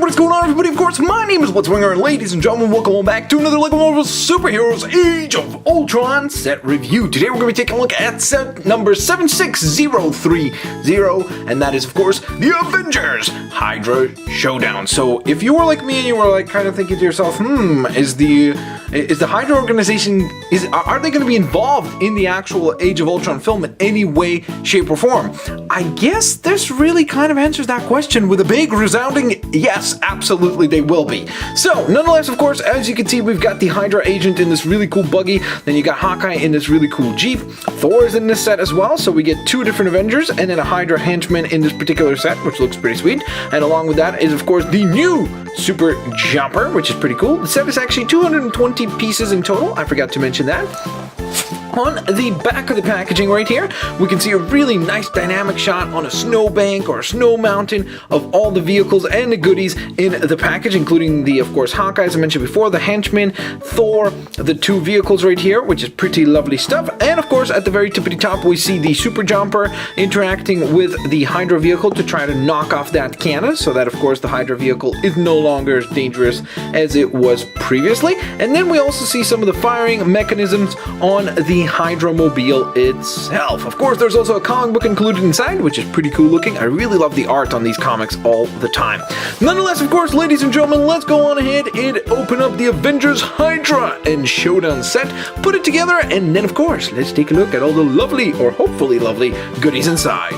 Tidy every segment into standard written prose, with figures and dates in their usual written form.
what is going on, everybody? Of course, my name is Blitzwinger, and ladies and gentlemen, welcome back to another LEGO Marvel Superheroes Age of Ultron set review. Today we're going to be taking a look at set number 76030, and that is, of course, the Avengers Hydra Showdown. So if you were like me and you were like kind of thinking to yourself, is the Hydra organization, are they going to be involved in the actual Age of Ultron film in any way, shape, or form? I guess this really kind of answers that question with a big resounding yes, absolutely they will be. So, nonetheless, of course, as you can see, we've got the Hydra agent in this really cool buggy, then you got Hawkeye in this really cool Jeep, Thor is in this set as well, so we get two different Avengers, and then a Hydra henchman in this particular set, which looks pretty sweet, and along with that is, of course, the new Super Jumper, which is pretty cool. The set is actually 220 pieces in total, I forgot to mention that. On the back of the packaging right here, we can see a really nice dynamic shot on a snowbank or a snow mountain of all the vehicles and the goodies in the package, including the, of course, Hawkeye, as I mentioned before, the henchman, Thor, the two vehicles right here, which is pretty lovely stuff. And, of course, at the very tippity top, we see the Super Jumper interacting with the Hydra vehicle to try to knock off that cannon, so that, of course, the Hydra vehicle is no longer as dangerous as it was previously. And then we also see some of the firing mechanisms on the Hydra mobile itself. Of course, there's also a comic book included inside, which is pretty cool looking. I really love the art on these comics all the time. Nonetheless, of course, ladies and gentlemen, let's go on ahead and open up the Avengers Hydra and Showdown set, put it together, and then, of course, let's take a look at all the lovely, or hopefully lovely, goodies inside.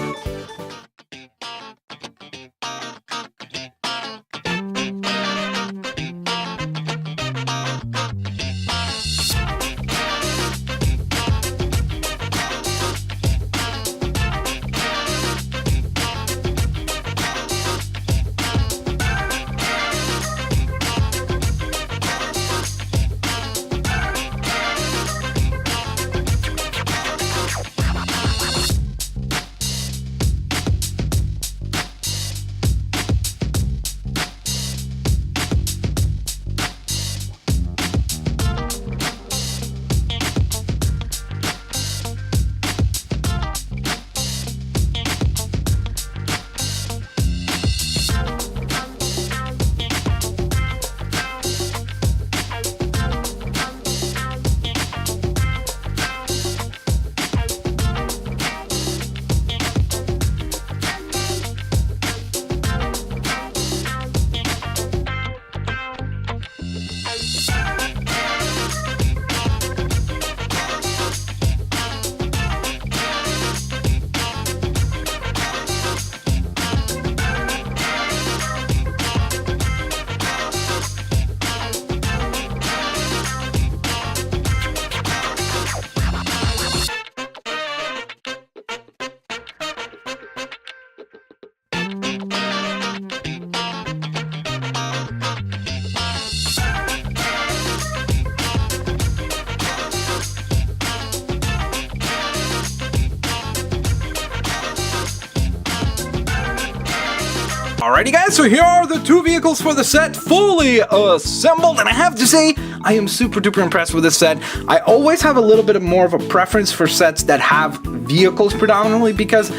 Alrighty guys, so here are the two vehicles for the set fully assembled, and I have to say, I am super duper impressed with this set. I always have a little bit more of a preference for sets that have vehicles predominantly, because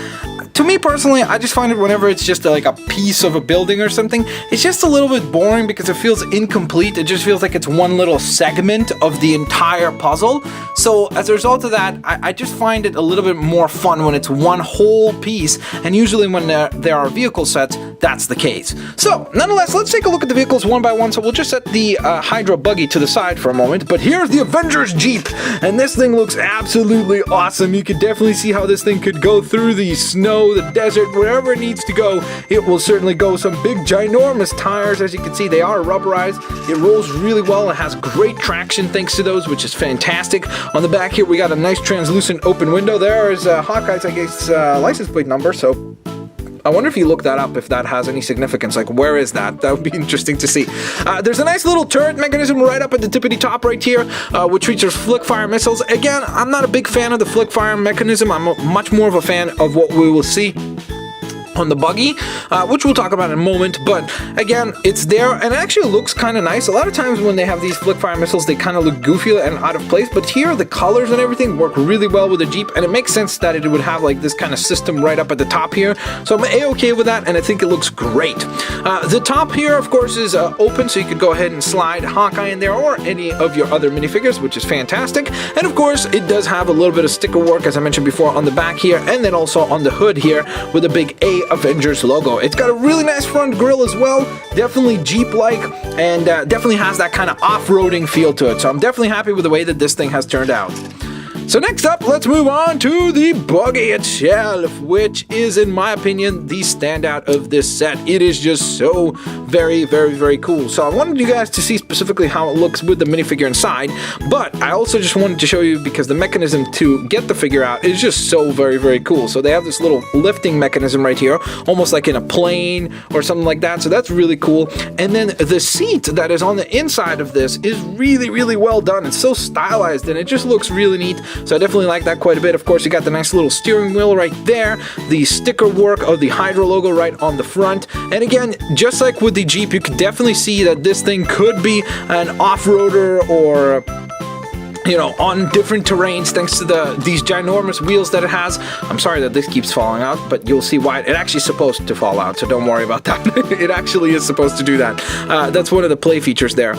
to me personally, I just find it whenever it's just like a piece of a building or something, it's just a little bit boring because it feels incomplete. It just feels like it's one little segment of the entire puzzle. So as a result of that, I just find it a little bit more fun when it's one whole piece, and usually when there are vehicle sets, that's the case. So nonetheless, let's take a look at the vehicles one by one. So we'll just set the Hydra buggy to the side for a moment, but here's the Avengers Jeep, and this thing looks absolutely awesome. You can definitely see how this thing could go through the snow, the desert, wherever it needs to go. It will certainly go. Some big ginormous tires, as you can see, they are rubberized. It rolls really well. It has great traction thanks to those, which is fantastic. On the back here, we got a nice translucent open window. There is Hawkeye's, I guess, license plate number, so I wonder if you look that up, if that has any significance. Like, where is that? That would be interesting to see. There's a nice little turret mechanism right up at the tippity top right here, which features flick fire missiles. Again, I'm not a big fan of the flick fire mechanism. I'm much more of a fan of what we will see on the buggy, which we'll talk about in a moment. But again, it's there and it actually looks kind of nice. A lot of times when they have these flick fire missiles, they kind of look goofy and out of place, but here the colors and everything work really well with the Jeep, and it makes sense that it would have like this kind of system right up at the top here. So I'm a-okay with that, and I think it looks great. The top here, of course, is open, so you could go ahead and slide Hawkeye in there or any of your other minifigures, which is fantastic. And of course, it does have a little bit of sticker work, as I mentioned before, on the back here, and then also on the hood here with a big A Avengers logo. It's got a really nice front grille as well, definitely Jeep-like, and definitely has that kind of off-roading feel to it. So I'm definitely happy with the way that this thing has turned out. So next up, let's move on to the buggy itself, which is, in my opinion, the standout of this set. It is just so very, very, very cool. So I wanted you guys to see specifically how it looks with the minifigure inside, but I also just wanted to show you because the mechanism to get the figure out is just so very, very cool. So they have this little lifting mechanism right here, almost like in a plane or something like that. So that's really cool. And then the seat that is on the inside of this is really, really well done. It's so stylized and it just looks really neat. So I definitely like that quite a bit. Of course, you got the nice little steering wheel right there, the sticker work of the Hydra logo right on the front. And again, just like with the Jeep, you can definitely see that this thing could be an off-roader or, you know, on different terrains thanks to these ginormous wheels that it has. I'm sorry that this keeps falling out, but you'll see why. It actually is supposed to fall out, so don't worry about that. It actually is supposed to do that. That's one of the play features there.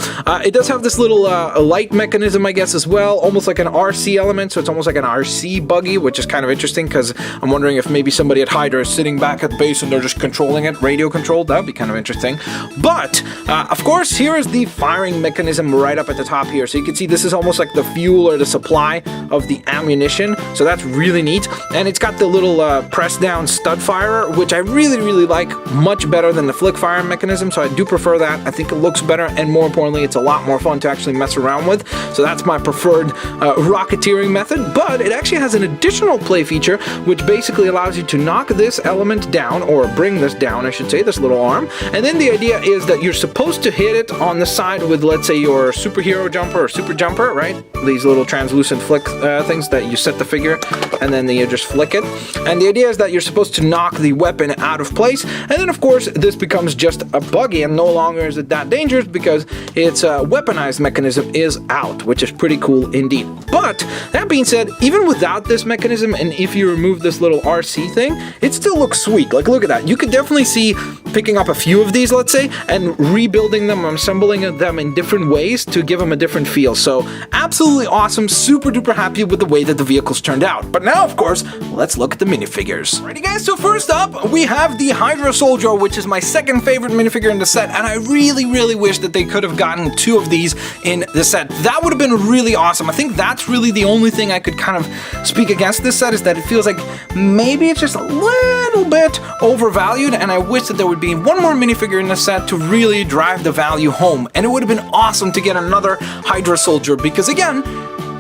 It does have this little light mechanism, I guess, as well, almost like an RC element, so it's almost like an RC buggy, which is kind of interesting because I'm wondering if maybe somebody at Hydra is sitting back at the base and they're just controlling it, radio controlled. That would be kind of interesting. But, of course, here is the firing mechanism right up at the top here. So you can see this is almost like the fuel or the supply of the ammunition, so that's really neat. And it's got the little press down stud firer, which I really, really like, much better than the flick fire mechanism, so I do prefer that. I think it looks better, and more importantly, it's a lot more fun to actually mess around with, so that's my preferred rocketeering method. But it actually has an additional play feature, which basically allows you to knock this element down, or bring this down, I should say, this little arm, and then the idea is that you're supposed to hit it on the side with, let's say, your superhero jumper or super jumper, right? These little translucent flick things that you set the figure and then you just flick it. And the idea is that you're supposed to knock the weapon out of place, and then of course this becomes just a buggy, and no longer is it that dangerous because its weaponized mechanism is out, which is pretty cool indeed. But that being said, even without this mechanism, and if you remove this little RC thing, it still looks sweet. Like, look at that. You could definitely see picking up a few of these, let's say, and rebuilding them or assembling them in different ways to give them a different feel. So absolutely awesome, super duper happy with the way that the vehicles turned out. But now, of course, let's look at the minifigures. Alrighty guys, so first up, we have the Hydra Soldier, which is my second favorite minifigure in the set, and I really, really wish that they could have gotten 2 of these in the set. That would have been really awesome. I think that's really the only thing I could kind of speak against this set, is that it feels like maybe it's just a little bit overvalued, and I wish that there would be one more minifigure in the set to really drive the value home. And it would have been awesome to get another Hydra Soldier, because again,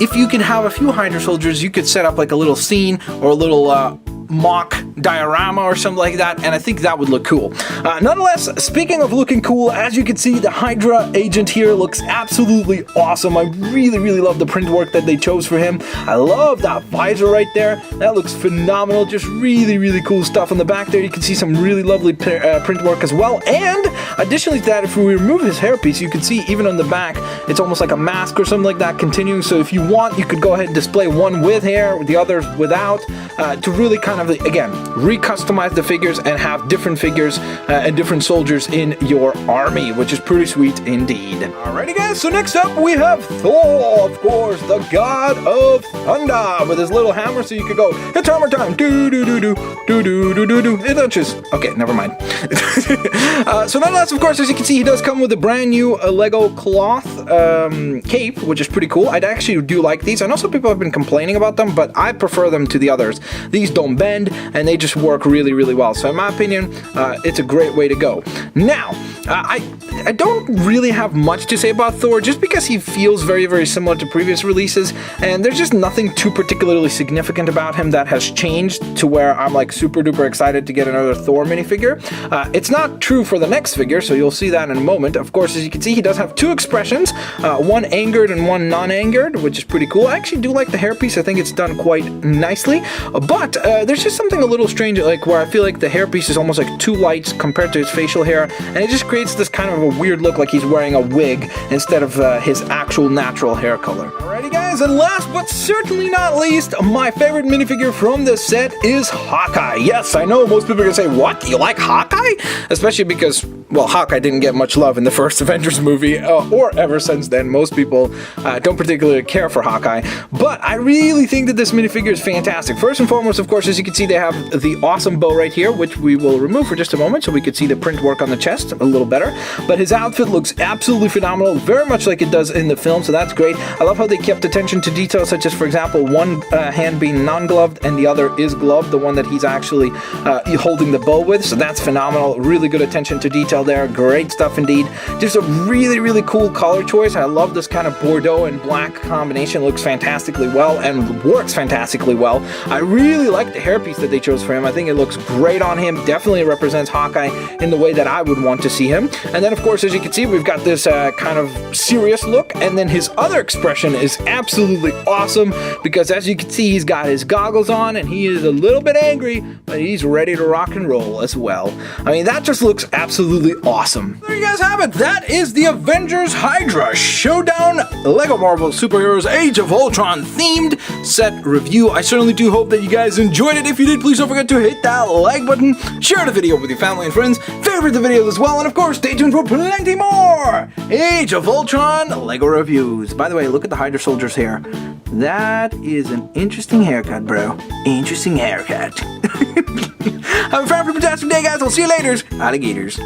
if you can have a few Hydra Soldiers, you could set up like a little scene or a little mock diorama or something like that, and I think that would look cool. Nonetheless, speaking of looking cool, as you can see, the Hydra agent here looks absolutely awesome. I really, really love the print work that they chose for him. I love that visor right there. That looks phenomenal. Just really, really cool stuff. On the back there, you can see some really lovely print work as well. And additionally to that, if we remove his hairpiece, you can see even on the back, it's almost like a mask or something like that continuing. So if you want, you could go ahead and display one with hair, the others without, to really kind of, again, recustomize the figures and have different figures and different soldiers in your army, which is pretty sweet indeed. Alrighty guys, so next up we have Thor, of course, the god of thunder, with his little hammer, so you could go, it's hammer time, do do do do do do do do do. It touches. Okay, never mind. So nonetheless, of course, as you can see, he does come with a brand new Lego cloth cape, which is pretty cool. I actually do like these. I know some people have been complaining about them, but I prefer them to the others. These don't bend, and they just work really, really well. So in my opinion, it's a great way to go. Now, I don't really have much to say about Thor, just because he feels very, very similar to previous releases, and there's just nothing too particularly significant about him that has changed to where I'm like super duper excited to get another Thor minifigure. It's not true for the next figure, so you'll see that in a moment. Of course, as you can see, he does have two expressions, one angered and one non-angered, which is pretty cool. I actually do like the hairpiece. I think it's done quite nicely, but there's just something a little strange, like where I feel like the hairpiece is almost like too light compared to his facial hair, and it just creates this kind of a weird look, like he's wearing a wig instead of his actual natural hair color. Alrighty guys, and last but certainly not least, my favorite minifigure from this set is Hawkeye. Yes, I know most people are gonna say, what? You like Hawkeye? Especially because, well, Hawkeye didn't get much love in the first Avengers movie, or ever since then. Most people don't particularly care for Hawkeye, but I really think that this minifigure is fantastic. First and foremost, of course, as you can see, they have the awesome bow right here, which we will remove for just a moment so we could see the print work on the chest a little better. But his outfit looks absolutely phenomenal, very much like it does in the film, so that's great. I love how they kept attention to detail, such as, for example, one hand being non-gloved and the other is gloved, the one that he's actually holding the bow with, so that's phenomenal. Really good attention to detail there. Great stuff indeed. Just a really, really cool color choice. I love this kind of Bordeaux and black combination. It looks fantastically well and works fantastically well. I really like the hairpiece that they chose for him. I think it looks great on him. Definitely represents Hawkeye in the way that I would want to see him. And then, of course, as you can see, we've got this kind of serious look, and then his other expression is absolutely awesome, because as you can see, he's got his goggles on and he is a little bit angry, but he's ready to rock and roll as well. I mean, that just looks absolutely awesome. There you guys have it. That is the Avengers Hydra Showdown Lego Marvel Superheroes Age of Ultron themed set review. I certainly do hope that you guys enjoyed it. If you did, please don't forget to hit that like button, share the video with your family and friends, favorite the videos as well, and of course, stay tuned for plenty more Age of Ultron Lego reviews. By the way, look at the Hydra Soldier's hair. That is an interesting haircut, bro. Interesting haircut. Have a fantastic day, guys. I'll see you later. Alligators.